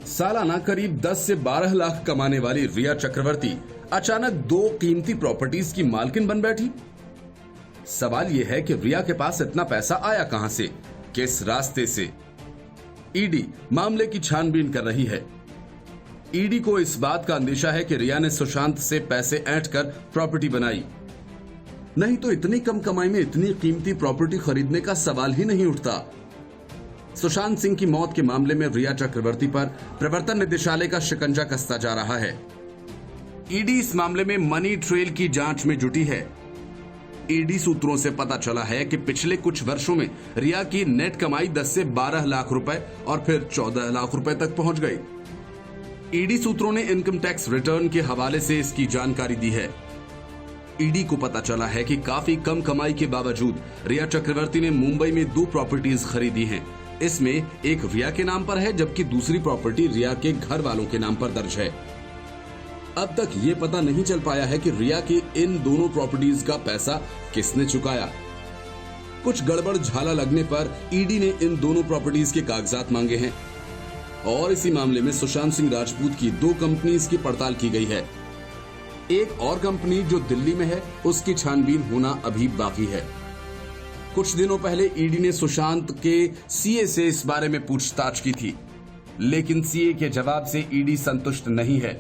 सालाना करीब 10 से 12 लाख कमाने वाली रिया चक्रवर्ती अचानक 2 कीमती प्रॉपर्टीज की मालकिन बन बैठी। सवाल यह है कि रिया के पास इतना पैसा आया कहां से, किस रास्ते से? ईडी मामले की छानबीन कर रही है। ईडी को इस बात का अंदेशा है कि रिया ने सुशांत से पैसे ऐंठ कर प्रॉपर्टी बनाई, नहीं तो इतनी कम कमाई में इतनी कीमती प्रॉपर्टी खरीदने का सवाल ही नहीं उठता। सुशांत सिंह की मौत के मामले में रिया चक्रवर्ती पर प्रवर्तन निदेशालय का शिकंजा कसता जा रहा है। ईडी इस मामले में मनी ट्रेल की जांच में जुटी है। ईडी सूत्रों से पता चला है कि पिछले कुछ वर्षों में रिया की नेट कमाई 10 से 12 लाख रुपए और फिर 14 लाख रुपए तक पहुंच गई। ईडी सूत्रों ने इनकम टैक्स रिटर्न के हवाले से इसकी जानकारी दी है। ईडी को पता चला है कि काफी कम कमाई के बावजूद रिया चक्रवर्ती ने मुंबई में 2 प्रॉपर्टीज खरीदी हैं। इसमें एक रिया के नाम पर है, जबकि दूसरी प्रॉपर्टी रिया के घर वालों के नाम पर दर्ज है। अब तक ये पता नहीं चल पाया है कि रिया की इन दोनों प्रॉपर्टीज का पैसा किसने चुकाया। कुछ गड़बड़ झाला लगने पर ईडी ने इन दोनों प्रॉपर्टीज के कागजात मांगे हैं और इसी मामले में सुशांत सिंह राजपूत की 2 कंपनीज की पड़ताल की गई है। एक और कंपनी जो दिल्ली में है, उसकी छानबीन होना अभी बाकी है। कुछ दिनों पहले ईडी ने सुशांत के सीए से इस बारे में पूछताछ की थी, लेकिन सीए के जवाब से ईडी संतुष्ट नहीं है।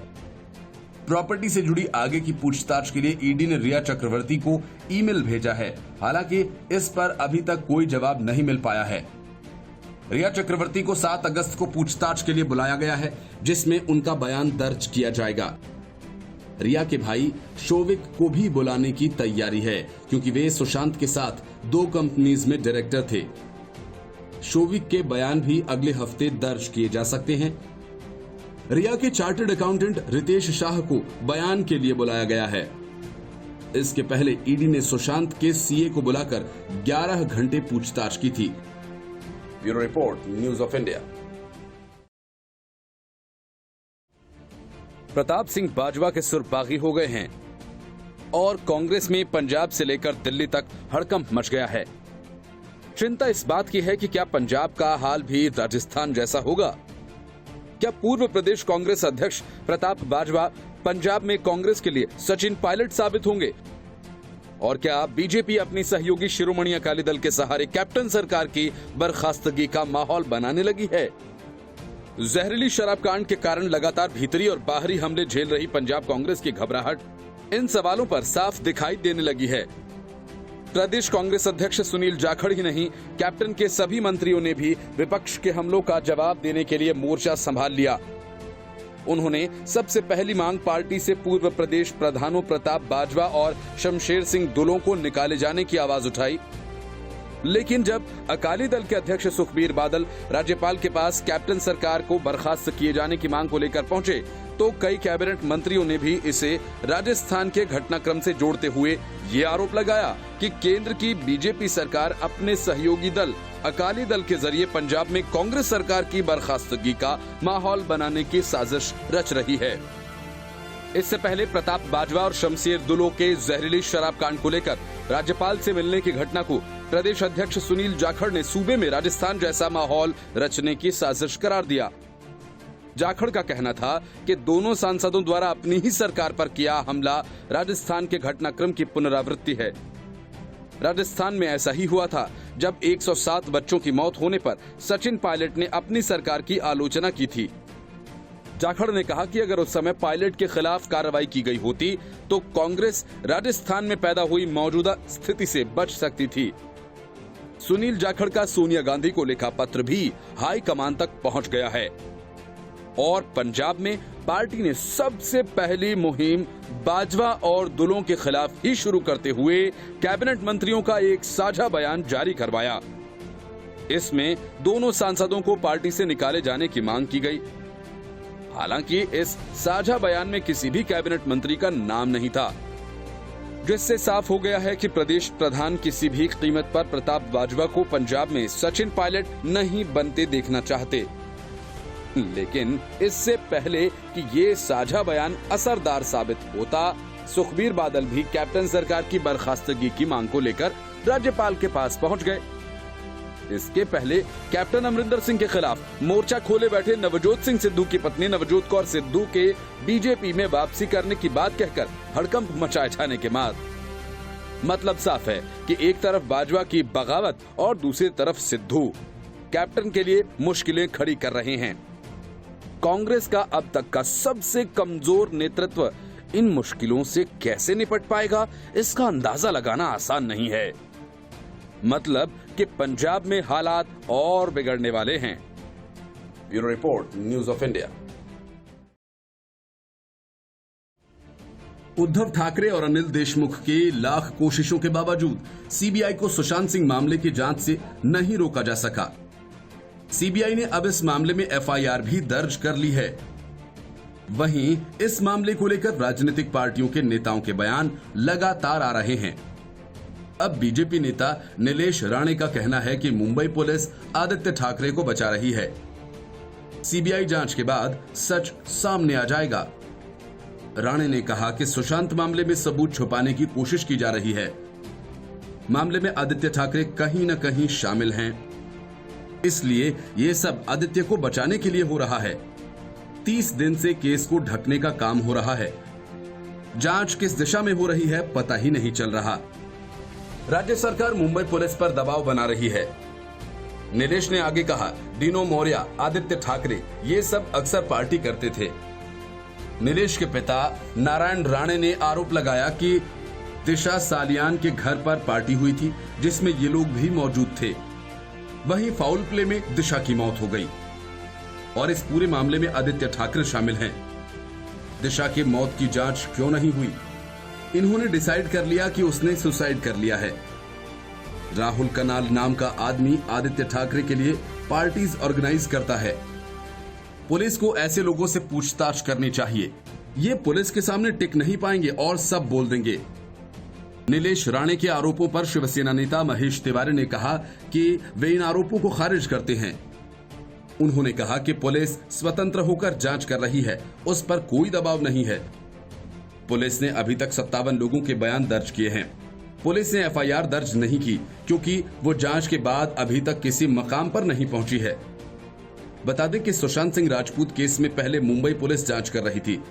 प्रॉपर्टी से जुड़ी आगे की पूछताछ के लिए ईडी ने रिया चक्रवर्ती को ईमेल भेजा है। हालांकि इस पर अभी तक कोई जवाब नहीं मिल पाया है। रिया चक्रवर्ती को 7 अगस्त को पूछताछ के लिए बुलाया गया है, जिसमें उनका बयान दर्ज किया जाएगा। रिया के भाई शोविक को भी बुलाने की तैयारी है, क्योंकि वे सुशांत के साथ 2 कंपनीज में डायरेक्टर थे। शोविक के बयान भी अगले हफ्ते दर्ज किए जा सकते हैं। रिया के चार्टर्ड अकाउंटेंट रितेश शाह को बयान के लिए बुलाया गया है। इसके पहले ईडी ने सुशांत के सीए को बुलाकर 11 घंटे पूछताछ की थी। Bureau report, news of India. Pratap Singh Bajwa के सुर बागी हो गए हैं और कांग्रेस में पंजाब से लेकर दिल्ली तक हड़कंप मच गया है। चिंता इस बात की है कि क्या पंजाब का हाल भी राजस्थान जैसा होगा? क्या पूर्व प्रदेश कांग्रेस अध्यक्ष प्रताप बाजवा पंजाब में कांग्रेस के लिए सचिन पायलट साबित होंगे? और क्या बीजेपी अपनी सहयोगी शिरोमणि अकाली दल के सहारे कैप्टन सरकार की बर्खास्तगी का माहौल बनाने लगी है? जहरीली शराब कांड के कारण लगातार भीतरी और बाहरी हमले झेल रही पंजाब कांग्रेस की घबराहट इन सवालों पर साफ दिखाई देने लगी है। प्रदेश कांग्रेस अध्यक्ष सुनील जाखड़ ही नहीं, कैप्टन के सभी मंत्रियों ने भी विपक्ष के हमलों का जवाब देने के लिए मोर्चा संभाल लिया। उन्होंने सबसे पहली मांग पार्टी से पूर्व प्रदेश प्रधानों प्रताप बाजवा और शमशेर सिंह दुलो को निकाले जाने की आवाज उठाई। लेकिन जब अकाली दल के अध्यक्ष सुखबीर बादल राज्यपाल के पास कैप्टन सरकार को बर्खास्त किए जाने की मांग को लेकर पहुंचे, तो कई कैबिनेट मंत्रियों ने भी इसे राजस्थान के घटनाक्रम से जोड़ते हुए ये आरोप लगाया कि केंद्र की बीजेपी सरकार अपने सहयोगी दल अकाली दल के जरिए पंजाब में कांग्रेस सरकार की बर्खास्तगी का माहौल बनाने की साजिश रच रही है। इससे पहले प्रताप बाजवा और शमशेर दुलो के जहरीली शराब कांड को लेकर राज्यपाल से मिलने की घटना को प्रदेश अध्यक्ष सुनील जाखड़ ने सूबे में राजस्थान जैसा माहौल रचने की साजिश करार दिया। जाखड़ का कहना था कि दोनों सांसदों द्वारा अपनी ही सरकार पर किया हमला राजस्थान के घटनाक्रम की पुनरावृत्ति है। राजस्थान में ऐसा ही हुआ था जब 107 बच्चों की मौत होने पर सचिन पायलट ने अपनी सरकार की आलोचना की थी। जाखड़ ने कहा कि अगर उस समय पायलट के खिलाफ कार्रवाई की गई होती तो कांग्रेस राजस्थान में पैदा हुई मौजूदा स्थिति से बच सकती थी। सुनील जाखड़ का सोनिया गांधी को लिखा पत्र भी हाई कमान तक पहुंच गया है और पंजाब में पार्टी ने सबसे पहली मुहिम बाजवा और दुलों के खिलाफ ही शुरू करते हुए कैबिनेट मंत्रियों का एक साझा बयान जारी करवाया। इसमें दोनों सांसदों को पार्टी से निकाले जाने की मांग की गई। हालांकि इस साझा बयान में किसी भी कैबिनेट मंत्री का नाम नहीं था, जिससे साफ हो गया है कि प्रदेश प्रधान किसी भी कीमत पर प्रताप बाजवा को पंजाब में सचिन पायलट नहीं बनते देखना चाहते। लेकिन इससे पहले कि ये साझा बयान असरदार साबित होता, सुखबीर बादल भी कैप्टन सरकार की बर्खास्तगी की मांग को लेकर राज्यपाल के पास पहुंच गए। इसके पहले कैप्टन अमरिंदर सिंह के खिलाफ मोर्चा खोले बैठे नवजोत सिंह सिद्धू की पत्नी नवजोत कौर सिद्धू के बीजेपी में वापसी करने की बात कहकर हड़कंप मचाए जाने के बाद मतलब साफ है कि एक तरफ बाजवा की बगावत और दूसरी तरफ सिद्धू कैप्टन के लिए मुश्किलें खड़ी कर रहे हैं। कांग्रेस का अब तक का सबसे कमजोर नेतृत्व इन मुश्किलों से कैसे निपट पाएगा, इसका अंदाजा लगाना आसान नहीं है। मतलब कि पंजाब में हालात और बिगड़ने वाले हैं। Bureau report, news of India. Uddhav Thackeray और अनिल देशमुख के लाख कोशिशों के बावजूद सीबीआई को सुशांत सिंह मामले की जांच से नहीं रोका जा सका। सीबीआई ने अब इस मामले में एफआईआर भी दर्ज कर ली है। वहीं इस मामले को लेकर राजनीतिक पार्टियों के नेताओं के बयान लगातार आ रहे हैं। अब बीजेपी नेता नीलेश राणे का कहना है कि मुंबई पुलिस आदित्य ठाकरे को बचा रही है। सीबीआई जांच के बाद सच सामने आ जाएगा। राणे ने कहा कि सुशांत मामले में सबूत छुपाने की कोशिश की जा रही है। मामले में आदित्य ठाकरे कहीं न कहीं शामिल हैं, इसलिए ये सब आदित्य को बचाने के लिए हो रहा है। 30 दिन से केस को ढकने का काम हो रहा है। जांच किस दिशा में हो रही है पता ही नहीं चल रहा। राज्य सरकार मुंबई पुलिस पर दबाव बना रही है। नीलेश ने आगे कहा, डीनो मौर्य, आदित्य ठाकरे ये सब अक्सर पार्टी करते थे। नीलेश के पिता नारायण राणे ने आरोप लगाया कि दिशा सालियान के घर पर पार्टी हुई थी जिसमें ये लोग भी मौजूद थे। वहीं फाउल प्ले में दिशा की मौत हो गई और इस पूरे मामले में आदित्य ठाकरे शामिल हैं। दिशा की मौत की जांच क्यों नहीं हुई? इन्होंने डिसाइड कर लिया कि उसने सुसाइड कर लिया है। राहुल कनाल नाम का आदमी आदित्य ठाकरे के लिए पार्टीज ऑर्गेनाइज करता है। पुलिस को ऐसे लोगों से पूछताछ करनी चाहिए। ये पुलिस के सामने टिक नहीं पाएंगे और सब बोल देंगे। नीलेश राणे के आरोपों पर शिवसेना नेता महेश तिवारी ने कहा कि वे इन आरोपों को खारिज करते हैं। उन्होंने कहा कि पुलिस स्वतंत्र होकर जांच कर रही है, उस पर कोई दबाव नहीं है। पुलिस ने अभी तक 57 लोगों के बयान दर्ज किए हैं। पुलिस ने एफआईआर दर्ज नहीं की क्योंकि वो जांच के बाद अभी तक किसी मकाम पर नहीं पहुंची है। बता दें कि सुशांत सिंह राजपूत केस में पहले मुंबई पुलिस जांच कर रही थी।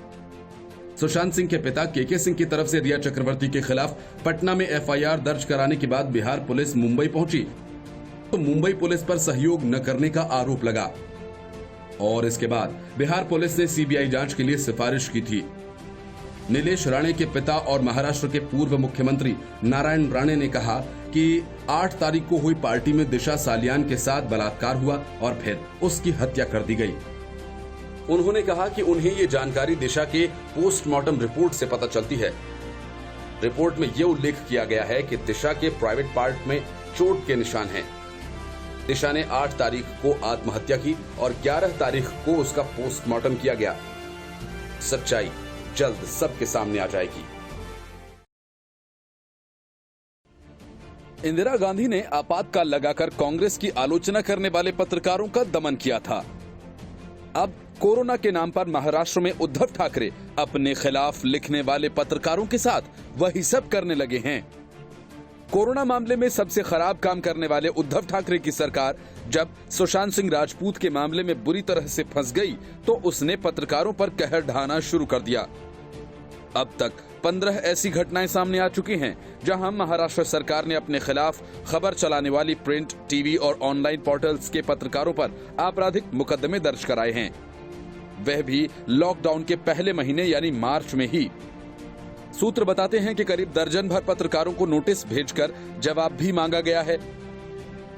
सुशांत सिंह के पिता केके सिंह की तरफ से रिया चक्रवर्ती के खिलाफ पटना में एफआईआर दर्ज कराने के बाद बिहार पुलिस मुंबई पहुंची तो मुंबई पुलिस पर सहयोग न करने का आरोप लगा और इसके बाद बिहार पुलिस ने सीबीआई जांच के लिए सिफारिश की थी। नीलेश राणे के पिता और महाराष्ट्र के पूर्व मुख्यमंत्री नारायण राणे ने कहा कि 8 तारीख को हुई पार्टी में दिशा सालियान के साथ बलात्कार हुआ और फिर उसकी हत्या कर दी गई। उन्होंने कहा कि उन्हें ये जानकारी दिशा के पोस्टमार्टम रिपोर्ट से पता चलती है। रिपोर्ट में यह उल्लेख किया गया है कि दिशा के प्राइवेट पार्ट में चोट के निशान हैं। दिशा ने 8 तारीख को आत्महत्या की और 11 तारीख को उसका पोस्टमार्टम किया गया। सच्चाई जल्द सबके सामने आ जाएगी। इंदिरा गांधी ने आपातकाल लगाकर कांग्रेस की आलोचना करने वाले पत्रकारों का दमन किया था। अब कोरोना के नाम पर महाराष्ट्र में उद्धव ठाकरे अपने खिलाफ लिखने वाले पत्रकारों के साथ वही सब करने लगे हैं। कोरोना मामले में सबसे खराब काम करने वाले उद्धव ठाकरे की सरकार जब सुशांत सिंह राजपूत के मामले में बुरी तरह से फंस गई तो उसने पत्रकारों पर कहर ढाना शुरू कर दिया। अब तक 15 ऐसी घटनाएं सामने आ चुकी हैं जहां महाराष्ट्र सरकार ने अपने खिलाफ खबर चलाने वाली प्रिंट, टीवी और ऑनलाइन पोर्टल्स के पत्रकारों पर आपराधिक मुकदमे दर्ज कराए हैं। वह भी लॉकडाउन के पहले महीने यानी मार्च में ही। सूत्र बताते हैं कि करीब दर्जन भर पत्रकारों को नोटिस भेजकर जवाब भी मांगा गया है।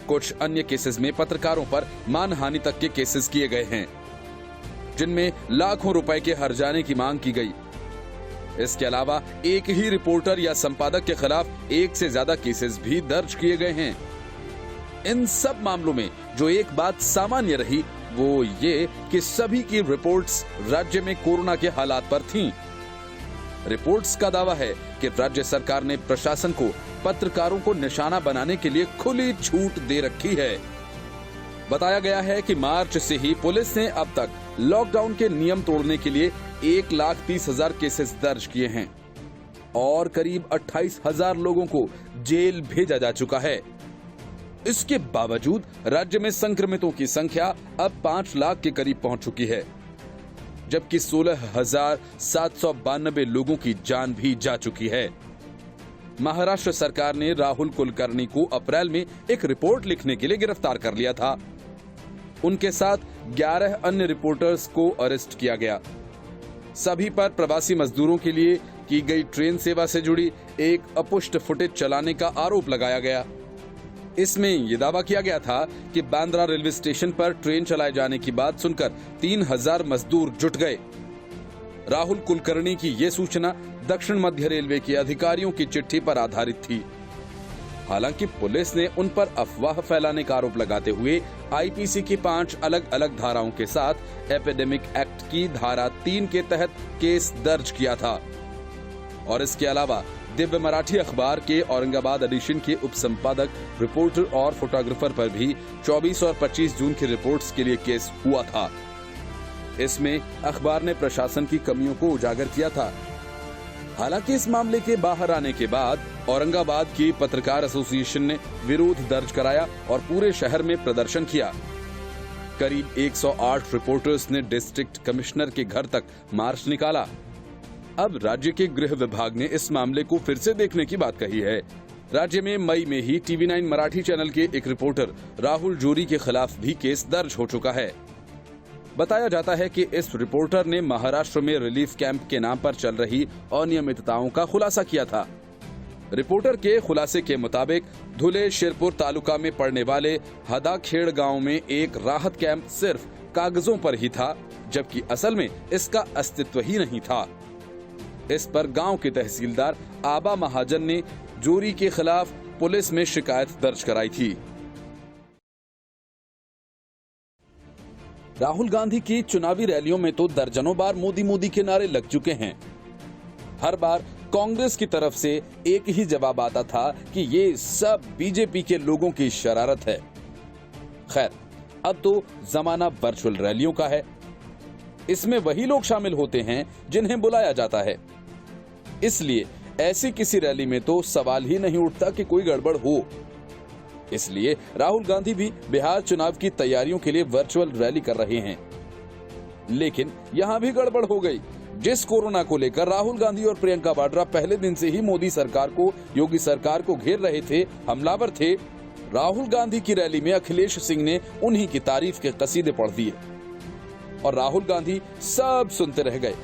कुछ अन्य केसेस में पत्रकारों पर मानहानि तक के केसेस किए गए हैं जिनमें लाखों रुपए के हर्जाने की मांग की गई। इसके अलावा एक ही रिपोर्टर या संपादक के खिलाफ 1 से ज्यादा केसेस भी दर्ज किए गए हैं। इन सब मामलों में जो एक बात सामान्य रही वो ये कि सभी की रिपोर्ट्स राज्य में कोरोना के हालात पर थीं। रिपोर्ट्स का दावा है कि राज्य सरकार ने प्रशासन को पत्रकारों को निशाना बनाने के लिए खुली छूट दे रखी है। बताया गया है कि मार्च से ही पुलिस ने अब तक लॉकडाउन के नियम तोड़ने के लिए 1,30,000 केसेस दर्ज किए हैं और करीब 28,000 लोगों को जेल भेजा जा चुका है। इसके बावजूद राज्य में संक्रमितों की संख्या अब 5 लाख के करीब पहुंच चुकी है, जबकि 16,792 लोगों की जान भी जा चुकी है। महाराष्ट्र सरकार ने राहुल कुलकर्णी को अप्रैल में एक रिपोर्ट लिखने के लिए गिरफ्तार कर लिया था। उनके साथ 11 अन्य रिपोर्टर्स को अरेस्ट किया गया। सभी पर प्रवासी मजदूरों के लिए की गई ट्रेन सेवा से जुड़ी एक अपुष्ट फुटेज चलाने का आरोप लगाया गया। इसमें यह दावा किया गया था कि बांद्रा रेलवे स्टेशन पर ट्रेन चलाए जाने की बात सुनकर 3000 मजदूर जुट गए। राहुल कुलकर्णी की यह सूचना दक्षिण मध्य रेलवे के अधिकारियों की चिट्ठी पर आधारित थी। हालांकि पुलिस ने उन पर अफवाह फैलाने का आरोप लगाते हुए आईपीसी की 5 अलग अलग धाराओं के साथ एपिडेमिक एक्ट की धारा 3 के तहत केस दर्ज किया था। और इसके अलावा दिव्य मराठी अखबार के औरंगाबाद एडिशन के उपसंपादक, रिपोर्टर और फोटोग्राफर पर भी 24 और 25 जून की रिपोर्ट्स के लिए केस हुआ था। इसमें अखबार ने प्रशासन की कमियों को उजागर किया था। हालांकि इस मामले के बाहर आने के बाद औरंगाबाद की पत्रकार एसोसिएशन ने विरोध दर्ज कराया और पूरे शहर में प्रदर्शन किया। करीब 108 रिपोर्टर्स ने डिस्ट्रिक्ट कमिश्नर के घर तक मार्च निकाला। अब राज्य के गृह विभाग ने इस मामले को फिर से देखने की बात कही है। राज्य में मई में ही TV9 मराठी चैनल के एक रिपोर्टर राहुल जोरी के खिलाफ भी केस दर्ज हो चुका है। बताया जाता है कि इस रिपोर्टर ने महाराष्ट्र में रिलीफ कैंप के नाम पर चल रही अनियमितताओं का खुलासा किया था। रिपोर्टर के खुलासे के मुताबिक धुले शिरपुर तालुका में पड़ने वाले हदाखेड़ गांव में एक राहत कैंप सिर्फ कागजों पर ही था, जबकि असल में इसका अस्तित्व ही नहीं था। इस पर गांव के तहसीलदार आबा महाजन ने जोरी के खिलाफ पुलिस में शिकायत दर्ज कराई थी। राहुल गांधी की चुनावी रैलियों में तो दर्जनों बार मोदी मोदी के नारे लग चुके हैं। हर बार कांग्रेस की तरफ से एक ही जवाब आता था कि ये सब बीजेपी के लोगों की शरारत है। खैर, अब तो जमाना वर्चुअल रैलियों का है। इसमें वही लोग शामिल होते हैं जिन्हें बुलाया जाता है। इसलिए ऐसी किसी रैली में तो सवाल ही नहीं उठता कि कोई गड़बड़ हो। इसलिए राहुल गांधी भी बिहार चुनाव की तैयारियों के लिए वर्चुअल रैली कर रहे हैं। लेकिन यहां भी गड़बड़ हो गई। जिस कोरोना को लेकर राहुल गांधी और प्रियंका वाड्रा पहले दिन से ही मोदी सरकार को, योगी सरकार को घेर रहे थे, हमलावर थे, राहुल गांधी की रैली में अखिलेश सिंह ने उन्हीं की तारीफ के कसीदे पढ़ दिए और राहुल गांधी सब सुनते रह गए।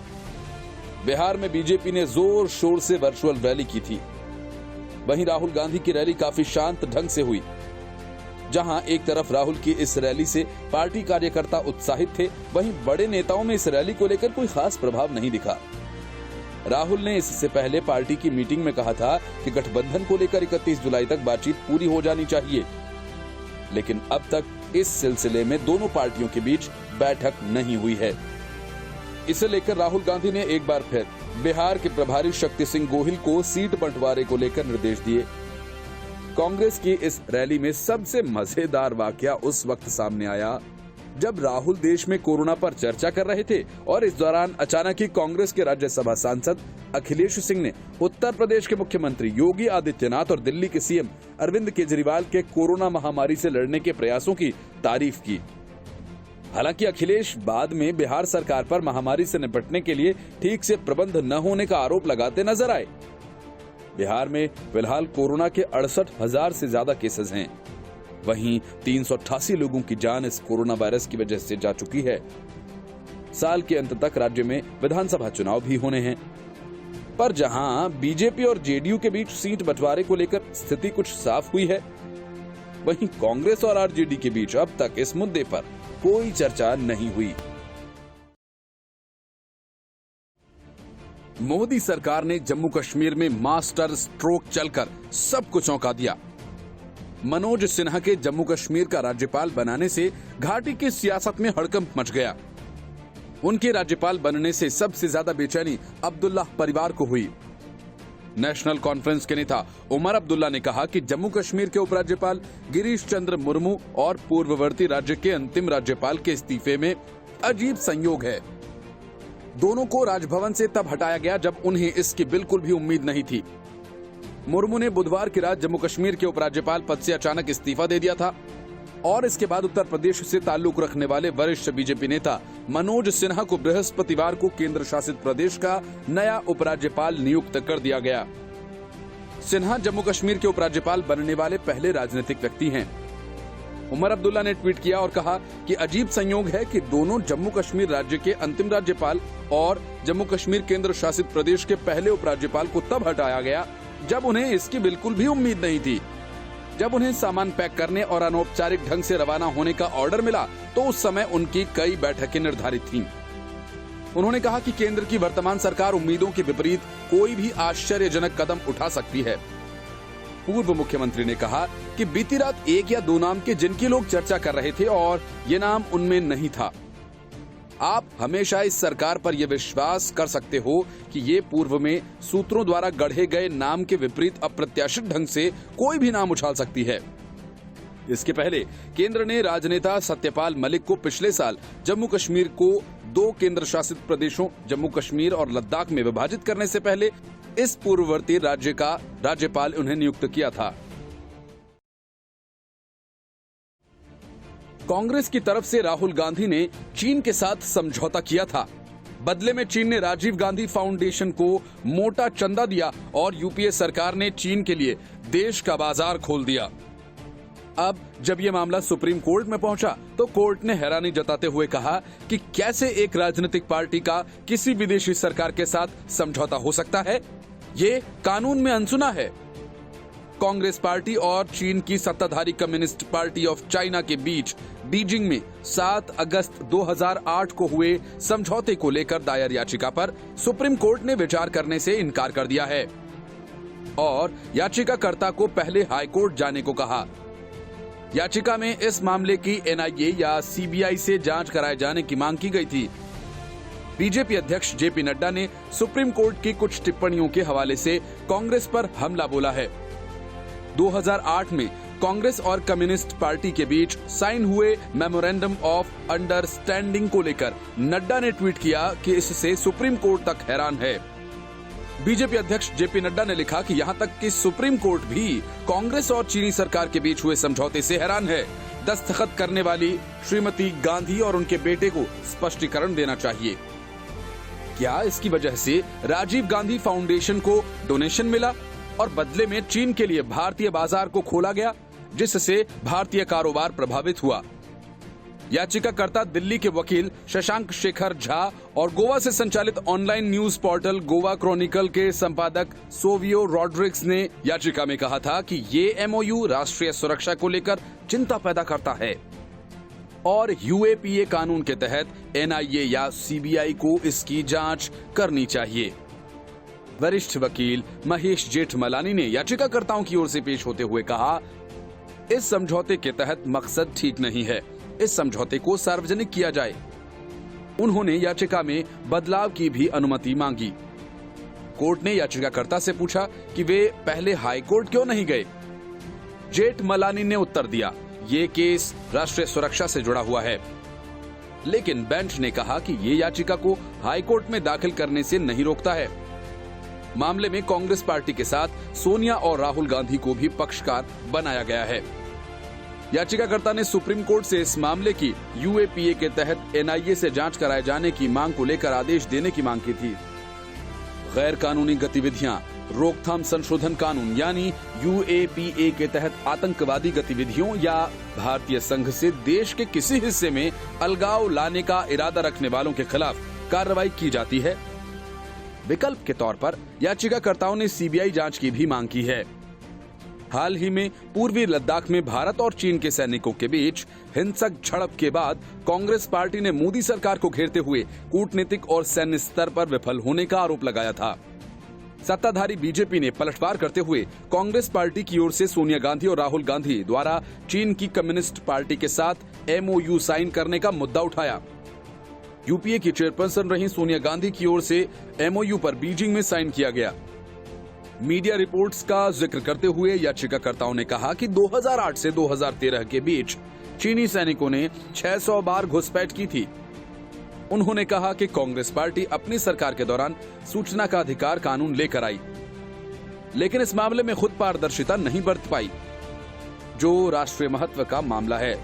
बिहार में बीजेपी ने जोर शोर से वर्चुअल रैली की थी। वहीं राहुल गांधी की रैली काफी शांत ढंग से हुई। जहां एक तरफ राहुल की इस रैली से पार्टी कार्यकर्ता उत्साहित थे, वहीं बड़े नेताओं में इस रैली को लेकर कोई खास प्रभाव नहीं दिखा। राहुल ने इससे पहले पार्टी की मीटिंग में कहा था कि गठबंधन को लेकर 31 जुलाई तक बातचीत पूरी हो जानी चाहिए, लेकिन अब तक इस सिलसिले में दोनों पार्टियों के बीच बैठक नहीं हुई है। इसे लेकर राहुल गांधी ने एक बार फिर बिहार के प्रभारी शक्ति सिंह गोहिल को सीट बंटवारे को लेकर निर्देश दिए। कांग्रेस की इस रैली में सबसे मजेदार वाकया उस वक्त सामने आया जब राहुल देश में कोरोना पर चर्चा कर रहे थे और इस दौरान अचानक ही कांग्रेस के राज्यसभा सांसद अखिलेश सिंह ने उत्तर प्रदेश के मुख्यमंत्री योगी आदित्यनाथ और दिल्ली के सीएम अरविंद केजरीवाल के कोरोना महामारी से लड़ने के प्रयासों की तारीफ की। हालांकि अखिलेश बाद में बिहार सरकार पर महामारी से निपटने के लिए ठीक से प्रबंध न होने का आरोप लगाते नजर आए। बिहार में फिलहाल कोरोना के 68,000 से ज्यादा केसेस हैं। वहीं 388 लोगों की जान इस कोरोना वायरस की वजह से जा चुकी है। साल के अंत तक राज्य में विधानसभा चुनाव भी होने हैं, पर जहां बीजेपी और जेडीयू के बीच सीट बंटवारे को लेकर स्थिति कुछ साफ हुई है, वहीं कांग्रेस और आरजेडी के बीच अब तक इस मुद्दे पर कोई चर्चा नहीं हुई। मोदी सरकार ने जम्मू कश्मीर में मास्टर स्ट्रोक चलकर सबको चौंका दिया। मनोज सिन्हा के जम्मू कश्मीर का राज्यपाल बनाने से घाटी की सियासत में हड़कंप मच गया। उनके राज्यपाल बनने से सबसे ज्यादा बेचैनी अब्दुल्ला परिवार को हुई। नेशनल कॉन्फ्रेंस के नेता उमर अब्दुल्ला ने कहा कि जम्मू कश्मीर के उपराज्यपाल गिरीश चंद्र मुर्मू और पूर्ववर्ती राज्य के अंतिम राज्यपाल के इस्तीफे में अजीब संयोग है। दोनों को राजभवन से तब हटाया गया जब उन्हें इसकी बिल्कुल भी उम्मीद नहीं थी। मुर्मू ने बुधवार की रात जम्मू कश्मीर के उपराज्यपाल पद से अचानक इस्तीफा दे दिया था और इसके बाद उत्तर प्रदेश से ताल्लुक रखने वाले वरिष्ठ बीजेपी नेता मनोज सिन्हा को बृहस्पतिवार को केंद्र शासित प्रदेश का नया उपराज्यपाल नियुक्त कर दिया गया। सिन्हा जम्मू कश्मीर के उपराज्यपाल बनने वाले पहले राजनीतिक व्यक्ति हैं। उमर अब्दुल्ला ने ट्वीट किया और कहा कि अजीब संयोग है कि दोनों जम्मू कश्मीर राज्य के अंतिम राज्यपाल और जम्मू कश्मीर केंद्र शासित प्रदेश के पहले उपराज्यपाल को तब हटाया गया जब उन्हें इसकी बिल्कुल भी उम्मीद नहीं थी। जब उन्हें सामान पैक करने और अनौपचारिक ढंग से रवाना होने का ऑर्डर मिला तो उस समय उनकी कई बैठकें निर्धारित थीं। उन्होंने कहा कि केंद्र की वर्तमान सरकार उम्मीदों के विपरीत कोई भी आश्चर्यजनक कदम उठा सकती है। पूर्व मुख्यमंत्री ने कहा कि बीती रात एक या दो नाम के जिनकी लोग चर्चा कर रहे थे और ये नाम उनमें नहीं था। आप हमेशा इस सरकार पर यह विश्वास कर सकते हो कि ये पूर्व में सूत्रों द्वारा गढ़े गए नाम के विपरीत अप्रत्याशित ढंग से कोई भी नाम उछाल सकती है। इसके पहले केंद्र ने राजनेता सत्यपाल मलिक को पिछले साल जम्मू कश्मीर को 2 केंद्र शासित प्रदेशों जम्मू कश्मीर और लद्दाख में विभाजित करने से पहले इस पूर्ववर्ती राज्य का राज्यपाल उन्हें नियुक्त किया था। कांग्रेस की तरफ से राहुल गांधी ने चीन के साथ समझौता किया था। बदले में चीन ने राजीव गांधी फाउंडेशन को मोटा चंदा दिया और यूपीए सरकार ने चीन के लिए देश का बाजार खोल दिया। अब जब यह मामला सुप्रीम कोर्ट में पहुंचा तो कोर्ट ने हैरानी जताते हुए कहा कि कैसे एक राजनीतिक पार्टी का किसी विदेशी सरकार के साथ समझौता हो सकता है, ये कानून में अनसुना है। कांग्रेस पार्टी और चीन की सत्ताधारी कम्युनिस्ट पार्टी ऑफ चाइना के बीच बीजिंग में 7 अगस्त 2008 को हुए समझौते को लेकर दायर याचिका पर सुप्रीम कोर्ट ने विचार करने से इनकार कर दिया है और याचिकाकर्ता को पहले हाई कोर्ट जाने को कहा। याचिका में इस मामले की एनआईए या सीबीआई से जांच कराए जाने की मांग की गई थी। बीजेपी अध्यक्ष जेपी नड्डा ने सुप्रीम कोर्ट की कुछ टिप्पणियों के हवाले से कांग्रेस पर हमला बोला है। 2008 में कांग्रेस और कम्युनिस्ट पार्टी के बीच साइन हुए मेमोरेंडम ऑफ अंडरस्टैंडिंग को लेकर नड्डा ने ट्वीट किया कि इससे सुप्रीम कोर्ट तक हैरान है। बीजेपी अध्यक्ष जेपी नड्डा ने लिखा कि यहां तक कि सुप्रीम कोर्ट भी कांग्रेस और चीनी सरकार के बीच हुए समझौते से हैरान है। दस्तखत करने वाली श्रीमती गांधी और उनके बेटे को स्पष्टीकरण देना चाहिए। क्या इसकी वजह से राजीव गांधी फाउंडेशन को डोनेशन मिला और बदले में चीन के लिए भारतीय बाजार को खोला गया, जिससे भारतीय कारोबार प्रभावित हुआ? याचिकाकर्ता दिल्ली के वकील शशांक शेखर झा और गोवा से संचालित online news portal Goa Chronicle के संपादक सोवियो रॉड्रिग्स ने याचिका में कहा था कि ये एमओयू राष्ट्रीय सुरक्षा को लेकर चिंता पैदा करता है और यूएपीए कानून के तहत एनआईए या सीबीआई को इसकी जांच करनी चाहिए। वरिष्ठ वकील महेश जेठमलानी ने याचिकाकर्ताओं की ओर से पेश होते हुए कहा, इस समझौते के तहत मकसद ठीक नहीं है, इस समझौते को सार्वजनिक किया जाए। उन्होंने याचिका में बदलाव की भी अनुमति मांगी। कोर्ट ने याचिकाकर्ता से पूछा कि वे पहले हाई कोर्ट क्यों नहीं गए। जेठमलानी ने उत्तर दिया, ये केस राष्ट्रीय सुरक्षा से जुड़ा हुआ है। लेकिन बेंच ने कहा कि ये याचिका को हाई कोर्ट में दाखिल करने से नहीं रोकता है। मामले में कांग्रेस पार्टी के साथ सोनिया और राहुल गांधी को भी पक्षकार बनाया गया है। याचिकाकर्ता ने सुप्रीम कोर्ट से इस मामले की यूएपीए के तहत एनआईए से जांच कराए जाने की मांग को लेकर आदेश देने की मांग की थी। गैर कानूनी गतिविधियां रोकथाम संशोधन कानून यानी यूएपीए के तहत आतंकवादी गतिविधियों या भारतीय संघ से देश के किसी हिस्से में अलगाव लाने का इरादा रखने वालों के खिलाफ कार्रवाई की जाती है। विकल्प के तौर पर याचिकाकर्ताओं ने सीबीआई जांच की भी मांग की है। हाल ही में पूर्वी लद्दाख में भारत और चीन के सैनिकों के बीच हिंसक झड़प के बाद कांग्रेस पार्टी ने मोदी सरकार को घेरते हुए कूटनीतिक और सैन्य स्तर पर विफल होने का आरोप लगाया था। सत्ताधारी बीजेपी ने पलटवार करते हुए कांग्रेस पार्टी की ओर से सोनिया गांधी और राहुल गांधी द्वारा चीन की कम्युनिस्ट पार्टी के साथ एमओयू साइन करने का मुद्दा उठाया। यूपीए की चेयरपर्सन रही सोनिया गांधी की ओर से एमओयू पर बीजिंग में साइन किया गया। मीडिया रिपोर्ट्स का जिक्र करते हुए याचिकाकर्ताओं ने कहा कि 2008 से 2013 के बीच चीनी सैनिकों ने 600 बार घुसपैठ की थी। उन्होंने कहा कि कांग्रेस पार्टी अपनी सरकार के दौरान सूचना का अधिकार कानून लेकर आई। लेकिन इस मामले में खुद पारदर्शिता नहीं बरत पाई, जो राष्ट्रीय महत्व का मामला है।